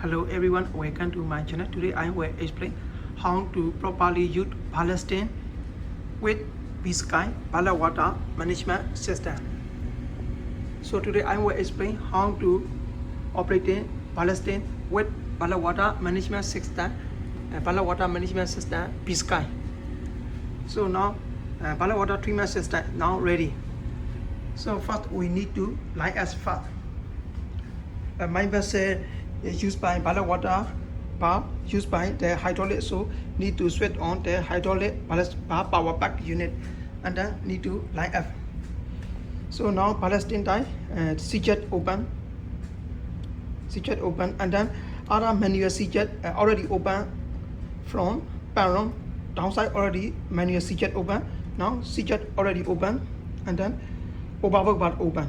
Hello everyone, welcome to my channel. Today I will explain how to properly use ballasting with Sky ballast water management system. So today I will explain how to operate ballasting with ballast water management system, Sky. So now ballast water treatment system now ready. So first we need to line as fast. My vessel is used by ballast water bar used by the hydraulic, so need to switch on the hydraulic ballast bar power pack unit and then need to line up. So now ballasting type C-jet open, and then other manual C-jet already open from parallel downside, already manual C-jet open. Now C-jet already open and then overwork bar open.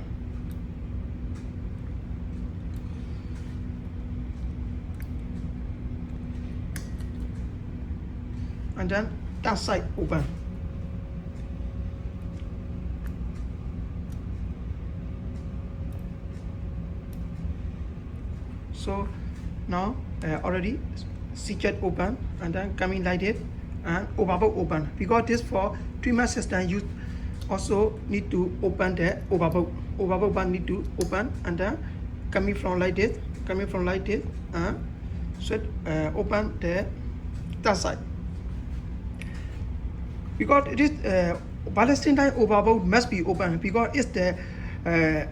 And then that side open. So now already C-jet open and then coming like it and overwork open. Because this for treatment system you also need to open the overwork. Overwork bar need to open and then coming from like this and so open the that side. Because it is ballasting type overwork must be open because it's the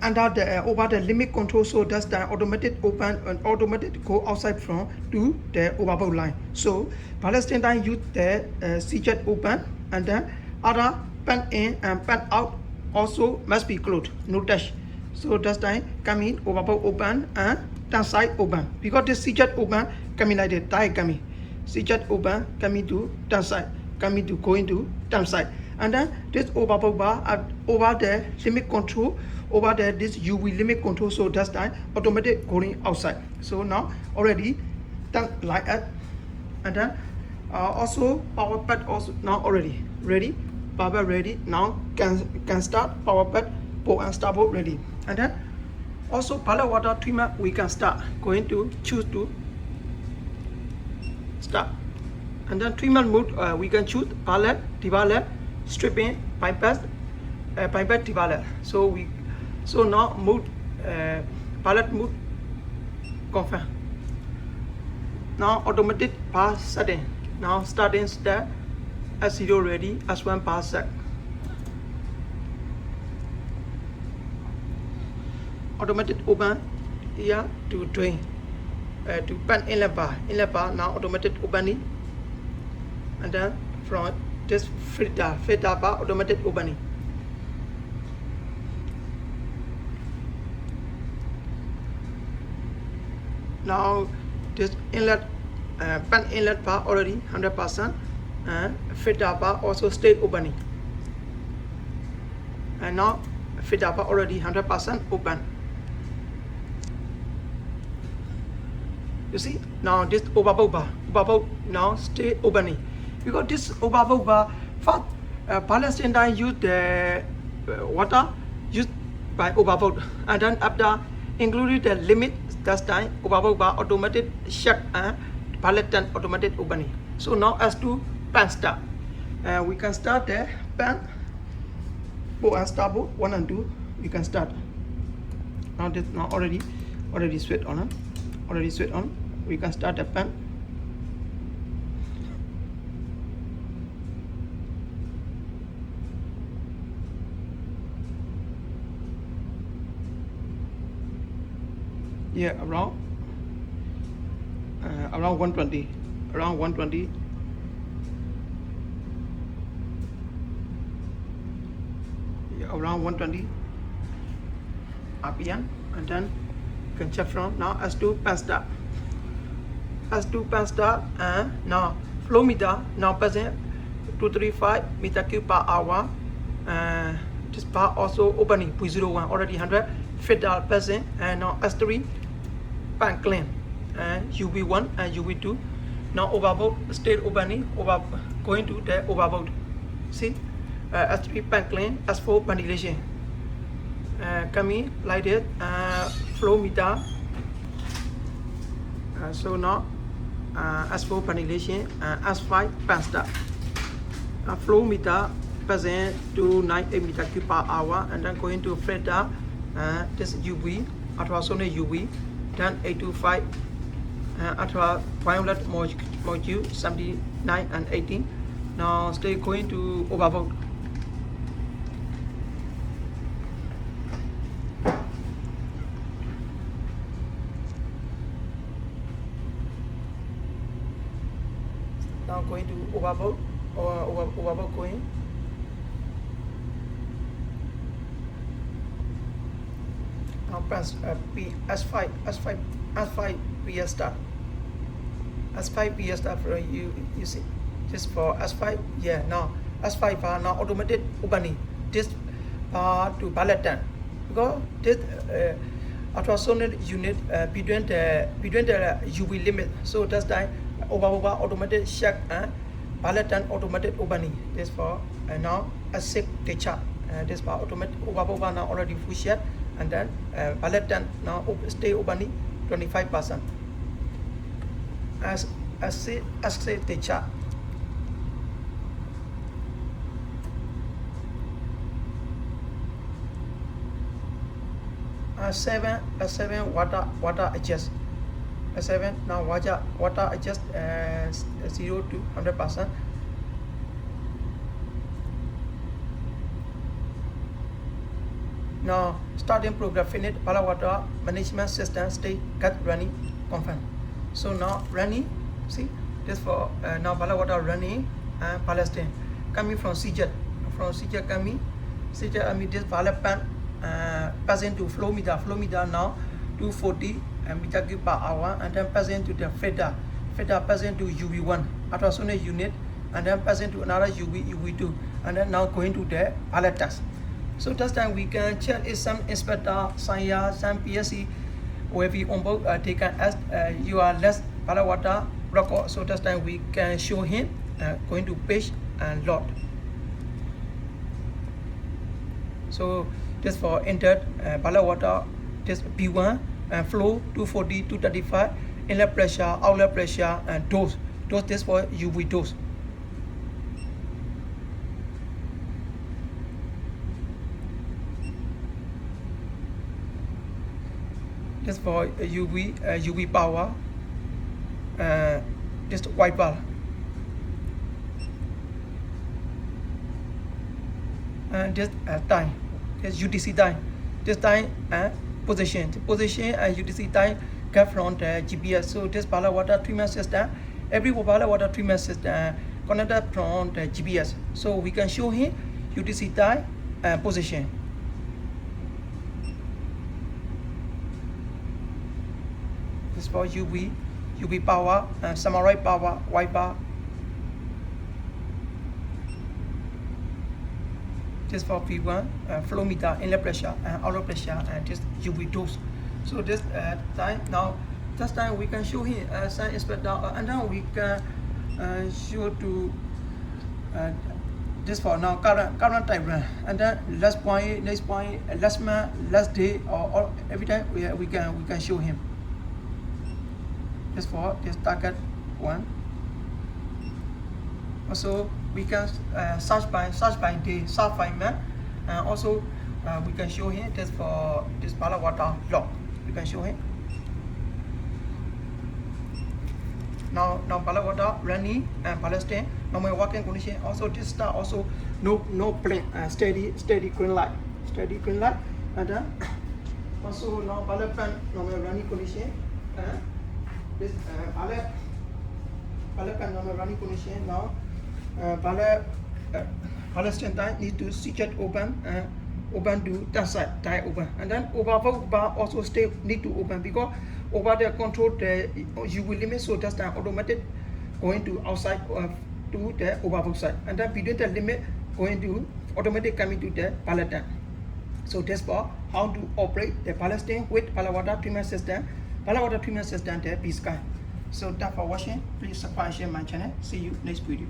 under the over the limit control, so that's the automatic open and automatic go outside from to the overwork line. So ballasting type use the C-jet open and then other pan in and pan out also must be closed, no dash. So that's time coming overwork open and that side open because this C-jet open coming like that tie coming C-jet open coming to that side, coming to going to that side, and then this overwork bar over the limit control, over the this UV limit control, so that's time automatic going outside. So now already done like that, and then also power pad also now already ready, power ready. Now can start power pad port and starboard ready, and then also ballast water treatment we can start. Going to choose to start. And then treatment mode we can choose ballast, deballast, stripping, bypass, deballast. So now mode ballast mode confirm. Now automatic pass setting. Now starting step S0 ready as 1 pass set. Automatic open here to drain to pan inlet bar now automatic opening. And then from this filter bar automatic opening. Now this inlet pan inlet bar already 100% and filter bar also stay opening. And now filter bar already 100% open. You see now this overwork bar now stay opening. Because this overwork bar first ballasting type use the water used by overwork, and then after including the limit, that's time overwork bar automatic shut and ballasting automatic opening. So now as to pan start, we can start the pan port and starboard 1 and 2. We can start. Now this now already switch on. We can start the pan. Yeah, around 120, yeah, around 120 RPM, and then you can check from now as to pan start, and now flow meter now present 235 meter cube per hour, and this bar also opening 0.01 already 100 filter present, and now S3 pan clean and UV1 and UV2 now overwork stay opening over going to the overwork. See S3 pan clean, S4 ventilation coming like that, flow meter So now as for ventilation, S5 past that flow meter present to 98 meter cube per hour, and then going to filter this UV, ultrasonic UV, then 825 ultraviolet module 79 and 18. Now stay going to overvolt. Now going to overvolt or overvolt going. Now press S5 PS start. S5 PS start for you see. Just for S5, yeah. Now S5 bar now automated opening this bar to Ballasting, because this ultrasonic unit between the UV limit. So that's time over automated check and Ballasting automated opening. This for now S6 discharge. This bar automatic over now already full shut, and then Ballasting now stay opening 25%. As S6 discharge. S7 water adjust. S7 now water adjust 0 to 100%. Now starting program finished. Ballast water management system stay cut running confirm. So now running, see this for now ballast water running and Ballasting coming from CJ. From CJ coming this ballast pan passing to flow meter now 240 meter cube per hour, and then passing to the filter passing to UV1 ultrasonic unit, and then passing to another UV2, and then now going to the ballast test. So this time we can check if some inspector, some PSC, whoever on board they can ask you are less ballast water record. So this time we can show him going to page and load. So just for entered ballast water, just B1 and flow 240, 235, inlet pressure, outlet pressure, and dose. This for UV dose. Just for UV power, just white bar. And just time, just UTC time. This time position and UTC time get from the GPS. So this ballast water treatment system, every ballast water treatment system connected from the GPS. So we can show him UTC time and position. This for UV power, summarize power, white bar. This for P1, flow meter, inlet pressure, and outlet pressure, and just UV dose. So this time now, this time we can show here some inspector, and then we can show to this for now current type run, and then last point, last month, last day, or every time we can show him. This for this target one. Also we can search by day, search by month, and also we can show him this for this ballast water log. We can show him. Now ballast water running and Ballasting normal working condition. Also this start also no plane, steady green light, and then also now ballast pan normal running condition. This ballast pan normal running condition now. Ballasting time need to switch it open to that side, tie open, and then overvolt bar also stay need to open, because over the control the UV limit, so that's time automatic going to outside to the overvolt side, and then between the limit going to automatic coming to the Ballasting. So that's for how to operate the Ballasting with ballast water treatment system. Ballast water treatment system the P-Sky. So thanks for watching. Please subscribe, share my channel. See you next video.